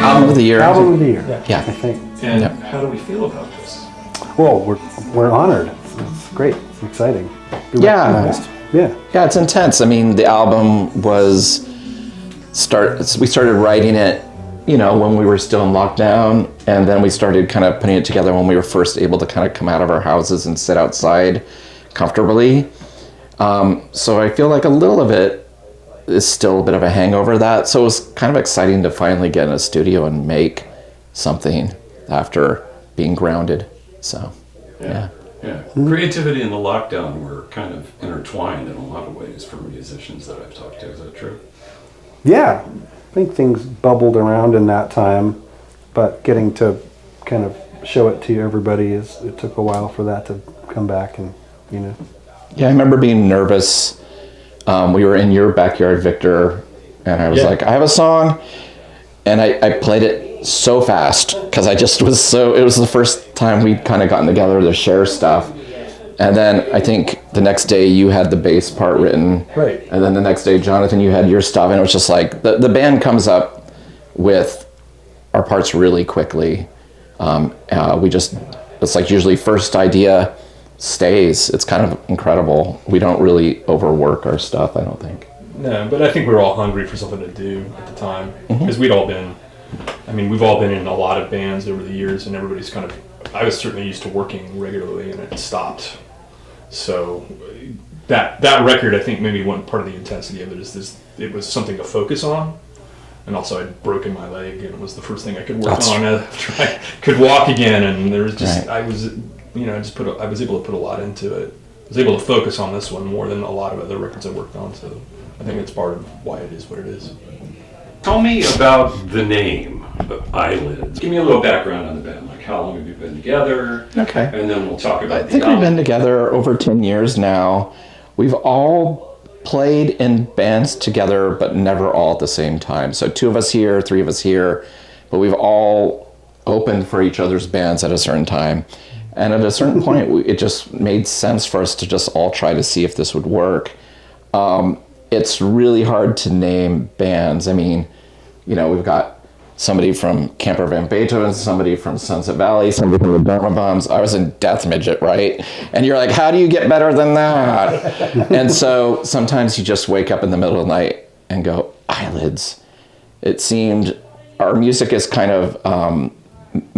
Album of the year. Album of the year. Yeah. I think. And how do we feel about this? Well, we're honored. It's great. It's exciting. Be Yeah. recognized. Yeah. Yeah, it's intense. I mean, the album was we started writing it, when we were still in lockdown, and then we started kind of putting it together when we were first able to kind of come out of our houses and sit outside comfortably. So I feel like a little of it is still a bit of a hangover of that. So it was kind of exciting to finally get in a studio and make something after being grounded. So, yeah. Yeah. Creativity and the lockdown were kind of intertwined in a lot of ways for musicians that I've talked to. Is that true? Yeah. I think things bubbled around in that time, but getting to kind of show it to everybody it took a while for that to come back and. Yeah, I remember being nervous. We were in your backyard, Victor, and I was like, I have a song, and I played it so fast because I just was it was the first time we'd kind of gotten together to share stuff. And then I think the next day you had the bass part written. Right. And then the next day, Jonathan, you had your stuff, and it was just like the band comes up with our parts really quickly. It's like usually first idea stays. It's kind of incredible. We don't really overwork our stuff, I don't think. No, but I think we were all hungry for something to do at the time, because we've all been in a lot of bands over the years, and everybody's kind of, I was certainly used to working regularly, and it stopped. So that record, I think maybe one part of the intensity of it is this, it was something to focus on. And also I'd broken my leg, and it was the first thing I could work on after I could walk again, and there was just, I was able to put a lot into it. I was able to focus on this one more than a lot of other records I worked on, so I think it's part of why it is what it is. Tell me about the name, Eyelids. Give me a little background on the band. Like, how long have you been together? Okay. And then we'll talk about I think we've been together over 10 years now. We've all played in bands together, but never all at the same time. So 2 of us here, 3 of us here, but we've all opened for each other's bands at a certain time. And at a certain point, it just made sense for us to just all try to see if this would work. It's really hard to name bands. I mean, we've got somebody from Camper Van Beethoven, somebody from Sunset Valley, somebody from the Dharma Bums. I was in Death Midget, right? And you're like, how do you get better than that? And so sometimes you just wake up in the middle of the night and go, Eyelids. It seemed, our music is kind of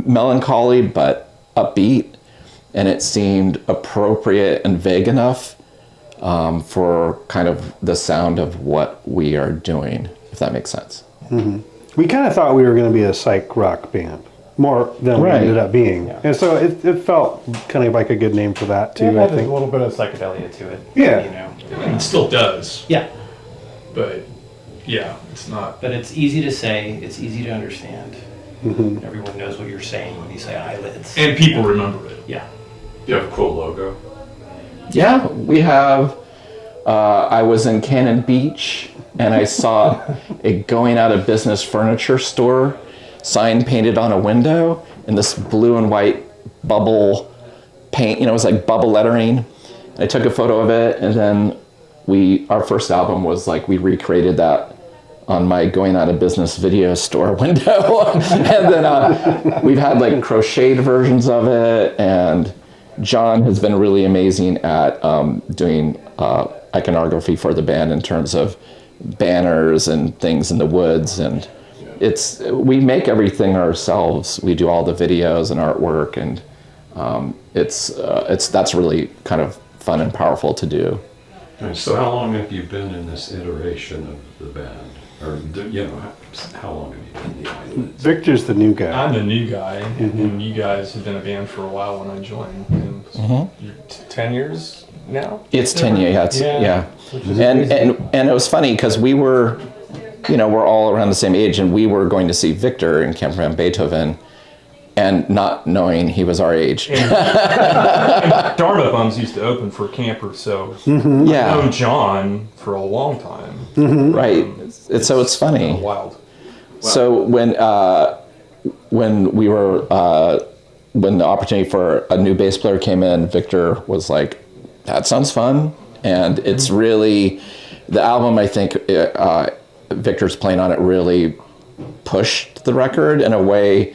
melancholy, but upbeat. And it seemed appropriate and vague enough for kind of the sound of what we are doing, if that makes sense. Mm-hmm. We kind of thought we were going to be a psych rock band, more than we ended up being. Yeah. And so it felt kind of like a good name for that, too, I think. A little bit of psychedelia to it. Yeah. It still does. Yeah. But, yeah, it's not. But it's easy to say, it's easy to understand. Mm-hmm. Everyone knows what you're saying when you say eyelids. And people remember it. Yeah. You have a cool logo. Yeah, we have. I was in Cannon Beach, and I saw a going out of business furniture store sign painted on a window in this blue and white bubble paint. It was like bubble lettering. I took a photo of it, and then our first album was like we recreated that on my going out of business video store window. And then we've had like crocheted versions of it, and John has been really amazing at doing iconography for the band in terms of banners and things in the woods, and we make everything ourselves. We do all the videos and artwork, and that's really kind of fun and powerful to do. So how long have you been in this iteration of the band? Or, how long have you been the Eyelids? Victor's the new guy. I'm the new guy, and you guys have been a band for a while when I joined. And you're 10 years now? It's 10 years, yeah. And it was funny because we were, we're all around the same age, and we were going to see Victor in Camper Van Beethoven, and not knowing he was our age. And Dharma Bums used to open for Camper, so I've known John for a long time. Mm-hmm. Right. So it's funny. Wild. Wow. So when the opportunity for a new bass player came in, Victor was like, that sounds fun. And it's really, the album, I think, Victor's playing on it really pushed the record in a way.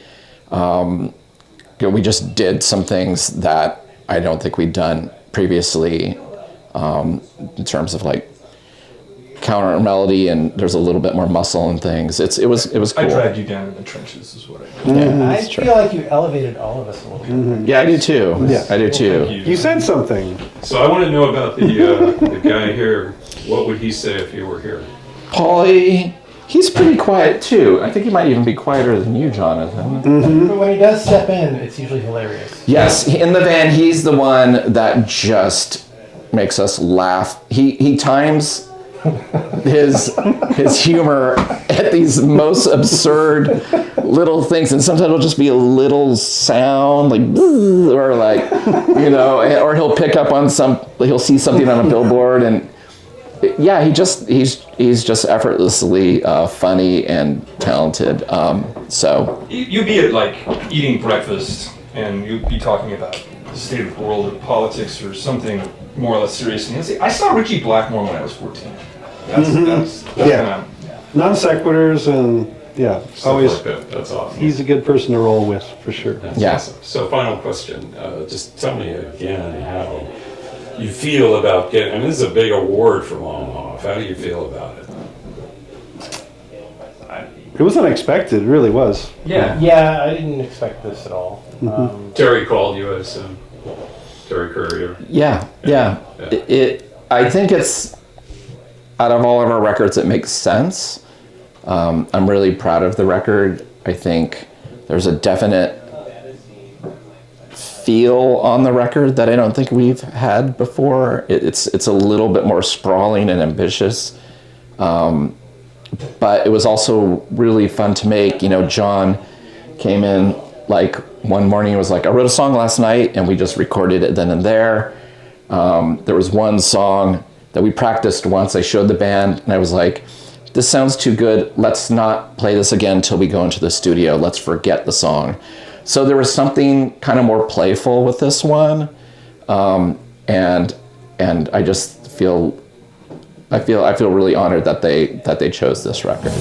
We just did some things that I don't think we'd done previously, in terms of like counter melody, and there's a little bit more muscle and things. It was cool. I dragged you down in the trenches, is what I did. Yeah, I that's true. feel like you elevated all of us a little bit. Yeah, I do too. Yeah. I do too. Thank You said something. So I want to know about the guy here. What would he say if you were here? Paulie, he's pretty quiet too. I think he might even be quieter than you, Jonathan. But when he does step in, it's usually hilarious. Yes, in the van, he's the one that just makes us laugh. He times his humor at these most absurd little things, and sometimes it'll just be a little sound like or like, you know, or he'll pick up on he'll see something on a billboard, and yeah, he's just effortlessly funny and talented. So You'd be at like eating breakfast and you'd be talking about the state of the world or politics or something more or less serious. And you'd say, I saw Richie Blackmore when I was 14. That's Yeah. Non sequiturs and Stuff always. like that. That's awesome. He's a good person to roll with for sure. That's Yeah. awesome. So final question. Just tell me again how you feel about getting, I mean, this is a big award from OMHOF. How do you feel about it? It was unexpected, it really was. Yeah, I didn't expect this at all. Terry called you, I assume. Terry Courier. yeah. I think it's, out of all of our records, it makes sense. I'm really proud of the record. I think there's a definite feel on the record that I don't think we've had before. It's a little bit more sprawling and ambitious. But it was also really fun to make. You know, John came in like one morning and was like, I wrote a song last night, and we just recorded it then and there. There was one song that we practiced once. I showed the band and I was like, this sounds too good. Let's not play this again until we go into the studio. Let's forget the song. So there was something kind of more playful with this one. And I just feel really honored that they chose this record.